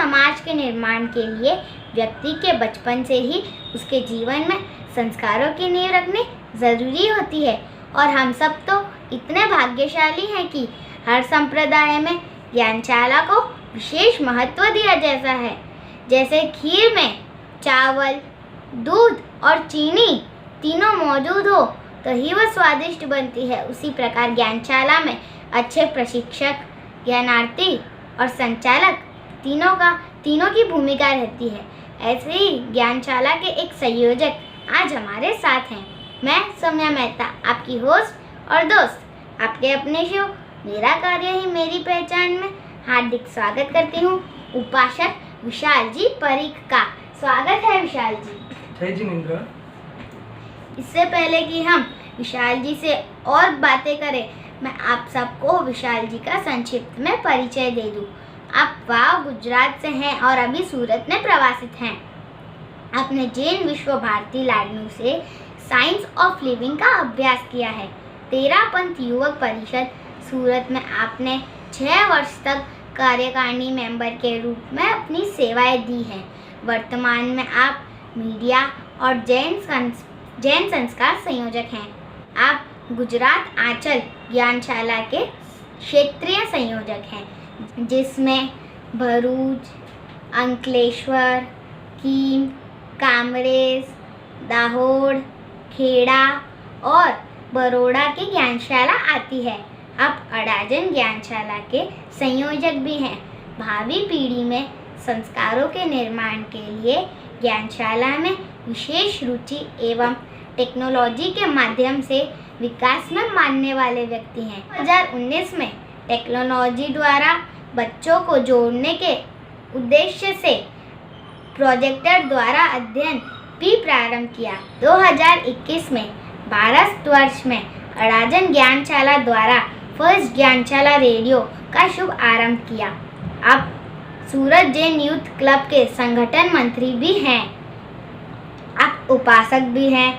समाज के निर्माण के लिए व्यक्ति के बचपन से ही उसके जीवन में संस्कारों की नींव रखनी ज़रूरी होती है। और हम सब तो इतने भाग्यशाली हैं कि हर संप्रदाय में ज्ञानशाला को विशेष महत्व दिया जैसा है। जैसे खीर में चावल, दूध और चीनी तीनों मौजूद हो तो ही वह स्वादिष्ट बनती है, उसी प्रकार ज्ञानशाला में अच्छे प्रशिक्षक, ज्ञानार्थी और संचालक तीनों की भूमिका रहती है। ऐसे ही ज्ञानशाला के एक संयोजक आज हमारे साथ हैं। मैं सौम्या मेहता, आपकी होस्ट और दोस्त, आपके अपने शो मेरा कार्य ही मेरी पहचान में हार्दिक स्वागत करती हूँ उपासक विशाल जी परीख का। स्वागत है विशाल जी। जय जिनेंद्र। इससे पहले कि हम विशाल जी से और बातें करें, मैं आप सबको विशाल जी का संक्षिप्त में परिचय दे दूं। आप वाव गुजरात से हैं और अभी सूरत में प्रवासित हैं। आपने जैन विश्व भारती लाडनू से साइंस ऑफ लिविंग का अभ्यास किया है। 13 पंथ युवक परिषद सूरत में आपने 6 वर्ष तक कार्यकारिणी मेंबर के रूप में अपनी सेवाएं दी हैं। वर्तमान में आप मीडिया और जैन संस्कार संयोजक हैं। आप गुजरात आंचल ज्ञानशाला के क्षेत्रीय संयोजक हैं, जिसमें भरूच, अंकलेश्वर, कीम, कामरेज, दाहोद, खेड़ा और बरोड़ा की ज्ञानशाला आती है। आप अडाजन ज्ञानशाला के संयोजक भी हैं। भावी पीढ़ी में संस्कारों के निर्माण के लिए ज्ञानशाला में विशेष रुचि एवं टेक्नोलॉजी के माध्यम से विकास में मानने वाले व्यक्ति हैं। 2019 में टेक्नोलॉजी द्वारा बच्चों को जोड़ने के उद्देश्य से प्रोजेक्टर द्वारा अध्ययन भी प्रारंभ किया। 2021 में भारतवर्ष में अडाजन ज्ञानशाला द्वारा फर्स्ट ज्ञानशाला रेडियो का शुभ आरंभ किया। आप सूरत जैन यूथ क्लब के संगठन मंत्री भी हैं। आप उपासक भी हैं,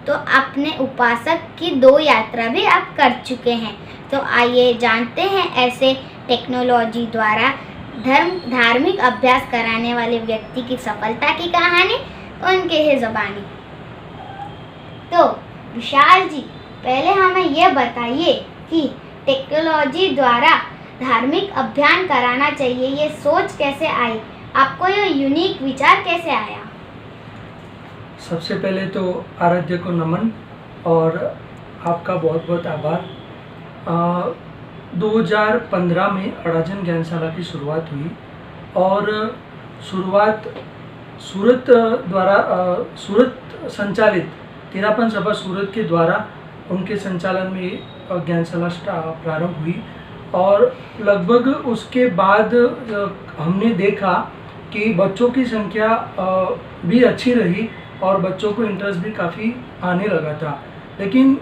तो अपने उपासक की 2 यात्रा भी आप कर चुके हैं। तो आइए जानते हैं ऐसे टेक्नोलॉजी द्वारा धार्मिक अभ्यास कराने वाले व्यक्ति की सफलता की कहानी उनके ही ज़बानी। तो विशाल जी, पहले हमें यह बताइए कि टेक्नोलॉजी द्वारा धार्मिक अभियान कराना चाहिए, ये सोच कैसे आई? आपको यह यूनिक विचार कैसे आया? सबसे पहले तो आराध्य को नमन और आपका बहुत बहुत आभार। 2015 में अडाजन ज्ञानशाला की शुरुआत हुई और शुरुआत सूरत संचालित तेरापन सभा सूरत के द्वारा उनके संचालन में ज्ञानशाला प्रारंभ हुई और लगभग उसके बाद हमने देखा कि बच्चों की संख्या भी अच्छी रही और बच्चों को इंटरेस्ट भी काफ़ी आने लगा था। लेकिन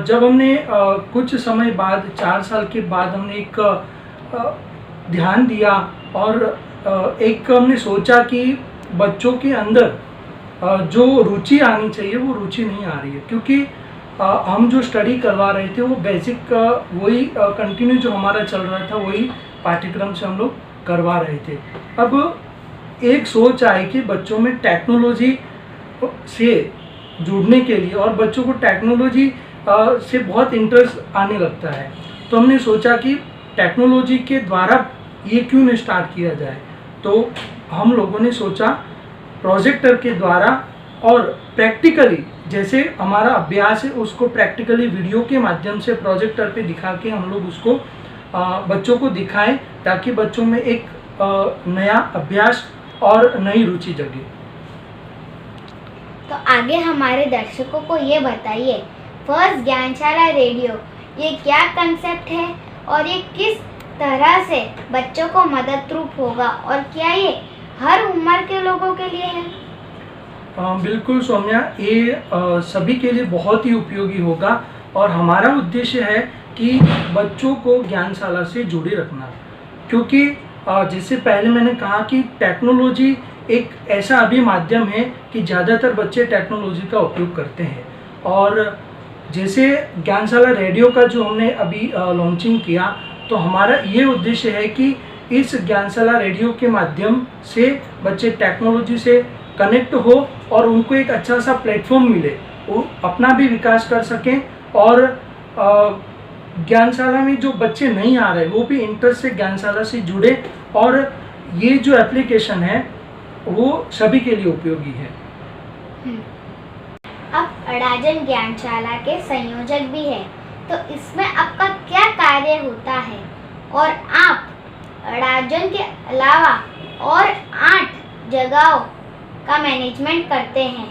जब हमने कुछ समय बाद 4 साल के बाद हमने एक ध्यान दिया और एक हमने सोचा कि बच्चों के अंदर जो रुचि आनी चाहिए वो रुचि नहीं आ रही है, क्योंकि हम जो स्टडी करवा रहे थे वो बेसिक वही कंटिन्यू जो हमारा चल रहा था वही पाठ्यक्रम से हम लोग करवा रहे थे। अब एक सोच आई कि बच्चों में टेक्नोलॉजी से जुड़ने के लिए और बच्चों को टेक्नोलॉजी से बहुत इंटरेस्ट आने लगता है, तो हमने सोचा कि टेक्नोलॉजी के द्वारा ये क्यों नहीं स्टार्ट किया जाए। तो हम लोगों ने सोचा प्रोजेक्टर के द्वारा और प्रैक्टिकली जैसे हमारा अभ्यास है उसको प्रैक्टिकली वीडियो के माध्यम से प्रोजेक्टर पे दिखा के हम लोग उसको बच्चों को दिखाएं, ताकि बच्चों में एक नया अभ्यास और नई रुचि जगे। तो आगे हमारे दर्शकों को ये बताइए, फर्स्ट ज्ञानशाला रेडियो ये क्या कंसेप्ट है और ये किस तरह से बच्चों को मदद रूप होगा और क्या ये हर उम्र के लोगों के लिए है? बिल्कुल सौम्या, ये सभी के लिए बहुत ही उपयोगी होगा और हमारा उद्देश्य है कि बच्चों को ज्ञानशाला से जुड़े रखना, क्योंकि जैसे पहले मैंने कहा कि टेक्नोलॉजी एक ऐसा अभी माध्यम है कि ज़्यादातर बच्चे टेक्नोलॉजी का उपयोग करते हैं। और जैसे ज्ञानशाला रेडियो का जो हमने अभी लॉन्चिंग किया, तो हमारा ये उद्देश्य है कि इस ज्ञानशाला रेडियो के माध्यम से बच्चे टेक्नोलॉजी से कनेक्ट हो और उनको एक अच्छा सा प्लेटफॉर्म मिले, वो अपना भी विकास कर सकें और ज्ञानशाला में जो बच्चे नहीं आ रहे वो भी इंटरेस्ट से ज्ञानशाला से जुड़े और ये जो एप्लीकेशन है वो सभी के लिए उपयोगी है। आप अडाजन ज्ञानशाला के संयोजक भी हैं, तो इसमें आपका क्या कार्य होता है और आप अडाजन के अलावा और 8 जगहों का मैनेजमेंट करते हैं,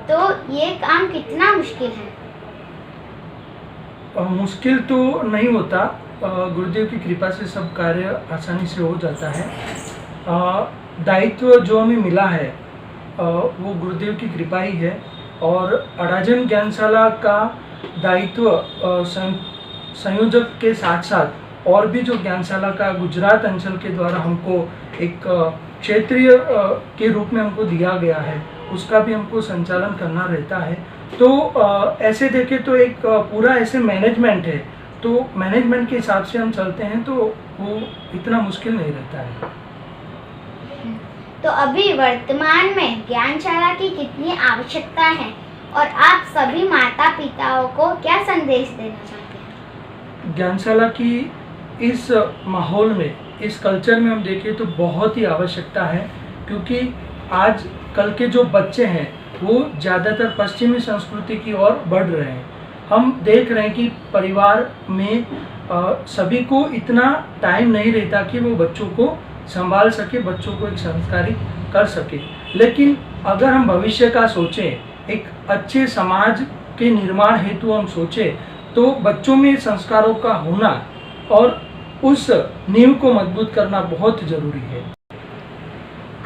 तो ये काम कितना मुश्किल है? मुश्किल तो नहीं होता, गुरुदेव की कृपा से सब कार्य आसानी से हो जाता है। दायित्व जो हमें मिला है वो गुरुदेव की कृपा ही है और अडाजन ज्ञानशाला का दायित्व संयोजक के साथ साथ और भी जो ज्ञानशाला का गुजरात अंचल के द्वारा हमको एक क्षेत्रीय के रूप में हमको दिया गया है, उसका भी हमको संचालन करना रहता है। तो ऐसे देखें तो एक पूरा ऐसे मैनेजमेंट है, तो मैनेजमेंट के हिसाब से हम चलते हैं तो वो इतना मुश्किल नहीं रहता है। तो अभी वर्तमान में ज्ञानशाला की कितनी आवश्यकता है और आप सभी माता पिताओं को क्या संदेश देना चाहते हैं? ज्ञानशाला की इस माहौल में, इस कल्चर में हम देखें तो बहुत ही आवश्यकता है, क्योंकि आज कल के जो बच्चे हैं वो ज़्यादातर पश्चिमी संस्कृति की ओर बढ़ रहे हैं। हम देख रहे हैं कि परिवार में सभी को इतना टाइम नहीं रहता कि वो बच्चों को संभाल सके, बच्चों को एक संस्कारी कर सके। लेकिन अगर हम भविष्य का सोचें, एक अच्छे समाज के निर्माण हेतु हम सोचें, तो बच्चों में संस्कारों का होना और उस नींव को मजबूत करना बहुत जरूरी है।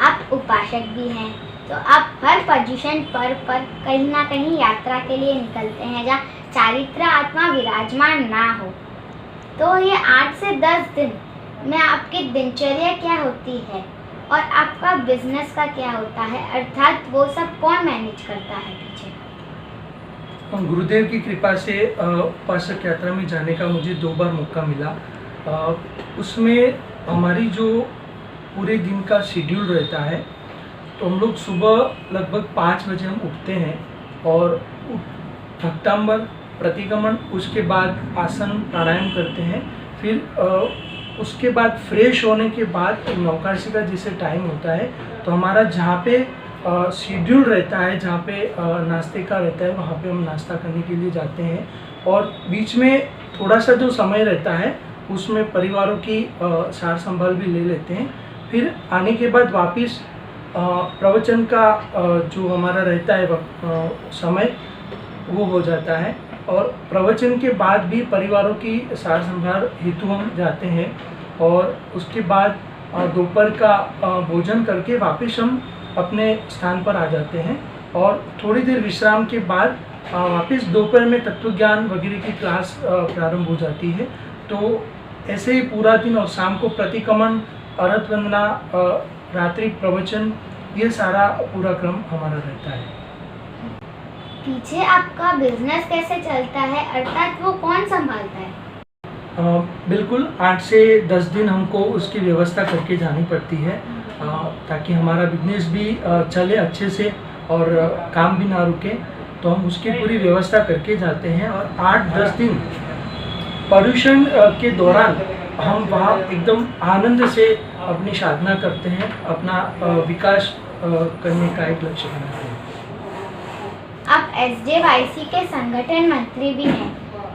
आप उपासक भी हैं, तो आप हर पोजीशन पर कहीं ना कहीं यात्रा के लिए निकलते हैं जहाँ चारित्र आत्मा विराजमान ना हो। तो ये 8 से 10 दिन में आपकी दिनचर्या क्या होती है और आपका बिजनेस का क्या होता है, अर्थात वो सब कौन मैनेज करता है पीछे? गुरुदेव की कृपा से उपासक यात्रा में जाने का मुझे 2 बार मौका मिला। उसमें हमारी जो पूरे दिन का शेड्यूल रहता है, तो हम लोग सुबह लगभग 5 बजे हम उठते हैं और भक्तांबर, प्रतिगमन, उसके बाद आसन प्राणायाम करते हैं। फिर उसके बाद फ्रेश होने के बाद नौकाशी का जैसे टाइम होता है, तो हमारा जहाँ पे शेड्यूल रहता है, जहाँ पे नाश्ते का रहता है, वहाँ पे हम नाश्ता करने के लिए जाते हैं और बीच में थोड़ा सा जो समय रहता है उसमें परिवारों की सार संभाल भी ले लेते हैं। फिर आने के बाद वापस प्रवचन का जो हमारा रहता है समय वो हो जाता है और प्रवचन के बाद भी परिवारों की सार संभाल हेतु हम जाते हैं और उसके बाद दोपहर का भोजन करके वापस हम अपने स्थान पर आ जाते हैं और थोड़ी देर विश्राम के बाद वापस दोपहर में तत्वज्ञान वगैरह की क्लास प्रारंभ हो जाती है। तो ऐसे ही पूरा दिन और शाम को प्रतिक्रमण, अर्घ वंदना, रात्रि प्रवचन, ये सारा पूरा क्रम हमारा रहता है। पीछे आपका बिजनेस कैसे चलता है, अर्थात वो कौन संभालता है? बिल्कुल 8 से 10 दिन हमको उसकी व्यवस्था करके जानी पड़ती है ताकि हमारा बिजनेस भी चले अच्छे से और काम भी ना रुके, तो हम उसकी पूरी व्यवस्था करके जाते हैं और 8-10 दिन पर्यूषण के दौरान हम वहाँ एकदम आनंद से अपनी साधना करते हैं, अपना विकास करने का एक लक्ष्य बनाते हैं। आप SJYC के संगठन मंत्री भी हैं,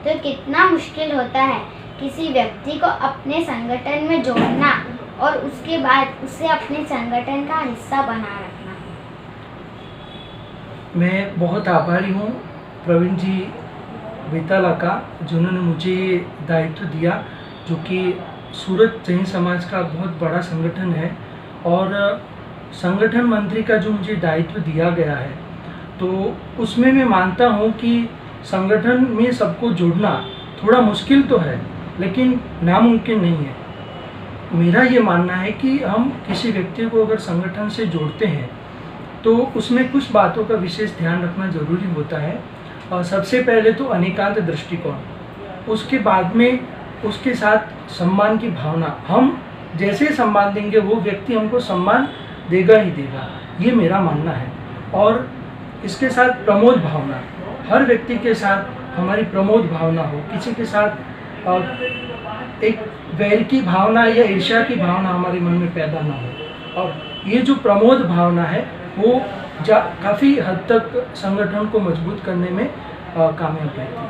तो कितना मुश्किल होता है किसी व्यक्ति को अपने संगठन में जोड़ना और उसके बाद उसे अपने संगठन का हिस्सा बना रखना? मैं बहुत आभारी हूँ प्रवीण जी बेताला का, जिन्होंने मुझे ये दायित्व दिया, जो कि सूरत जैन समाज का बहुत बड़ा संगठन है और संगठन मंत्री का जो मुझे दायित्व दिया गया है, तो उसमें मैं मानता हूँ कि संगठन में सबको जोड़ना थोड़ा मुश्किल तो है लेकिन नामुमकिन नहीं है। मेरा ये मानना है कि हम किसी व्यक्ति को अगर संगठन से जोड़ते हैं तो उसमें कुछ बातों का विशेष ध्यान रखना जरूरी होता है। और सबसे पहले तो अनेकांत दृष्टिकोण, उसके बाद में उसके साथ सम्मान की भावना। हम जैसे सम्मान देंगे वो व्यक्ति हमको सम्मान देगा ही देगा, ये मेरा मानना है। और इसके साथ प्रमोद भावना, हर व्यक्ति के साथ हमारी प्रमोद भावना हो, किसी के साथ एक वैर की भावना या ईर्ष्या की भावना हमारे मन में पैदा ना हो। और ये जो प्रमोद भावना है वो काफ़ी हद तक संगठन को मजबूत करने में कामयाब रहती है।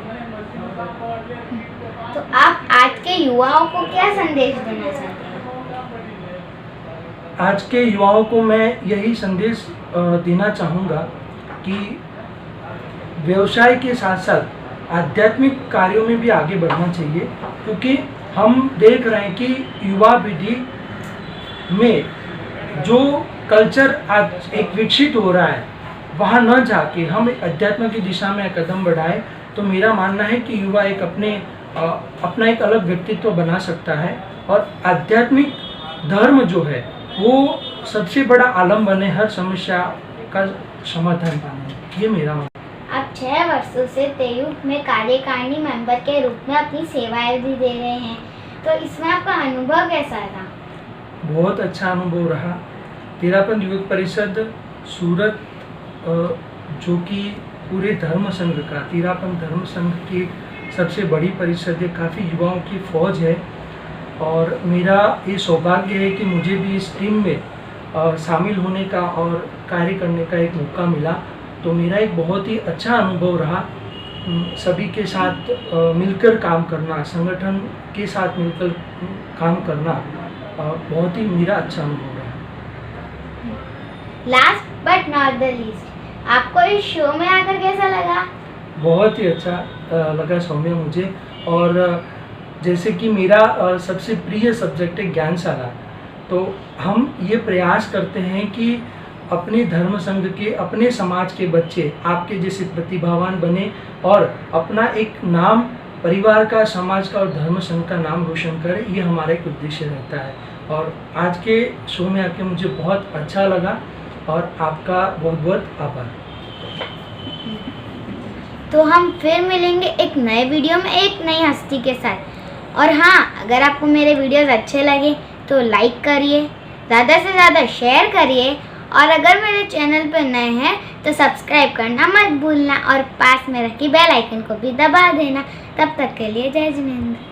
तो आप आज के युवाओं को क्या संदेश देना चाहते हैं? आज के युवाओं को मैं यही संदेश देना चाहूँगा कि व्यवसाय के साथ साथ आध्यात्मिक कार्यों में भी आगे बढ़ना चाहिए, क्योंकि हम देख रहे हैं कि युवा पीढ़ी में जो कल्चर आज एक विकसित हो रहा है वहाँ न जाके हम अध्यात्म की दिशा में कदम बढ़ाएं, तो मेरा मानना है कि युवा एक अपना एक अलग व्यक्तित्व बना सकता है और आध्यात्मिक धर्म जो है वो सबसे बड़ा आलम बने हर समस्या का समाधान पाने, ये मेरा मानना है। आप 6 वर्षों से तेयू में कार्यकारिणी मेंबर के रूप में अपनी सेवाएं भी दे रहे हैं, तो इसमें आपका अनुभव कैसा रहा? बहुत अच्छा अनुभव रहा। तेरापंथ युवक परिषद सूरत जो कि पूरे धर्म संघ का, तेरापंथ धर्म संघ की सबसे बड़ी परिषद है, काफ़ी युवाओं की फौज है और मेरा ये सौभाग्य है कि मुझे भी इस टीम में शामिल होने का और कार्य करने का एक मौका मिला। तो मेरा एक बहुत ही अच्छा अनुभव रहा। सभी के साथ मिलकर काम करना, संगठन के साथ मिलकर काम करना बहुत ही मेरा अच्छा अनुभव रहा। Last but not the least, आपको इस शो में आकर कैसा लगा? बहुत ही अच्छा लगा सौम्य मुझे। और जैसे कि मेरा सबसे प्रिय सब्जेक्ट है ज्ञानशाला, तो हम ये प्रयास करते हैं कि अपने धर्म संघ के, अपने समाज के बच्चे आपके जैसे प्रतिभावान बने और अपना एक नाम परिवार का, समाज का और धर्म संघ का नाम रोशन करें, ये हमारा एक उद्देश्य रहता है। और आज के शो में आके मुझे बहुत अच्छा लगा और आपका बहुत बहुत आभार। तो हम फिर मिलेंगे एक नए वीडियो में एक नई हस्ती के साथ। और हाँ, अगर आपको मेरे वीडियोस अच्छे लगे तो लाइक करिए, ज़्यादा से ज़्यादा शेयर करिए और अगर मेरे चैनल पर नए हैं तो सब्सक्राइब करना मत भूलना और पास में रखी बेल आइकन को भी दबा देना। तब तक के लिए जय जिनेंद्र।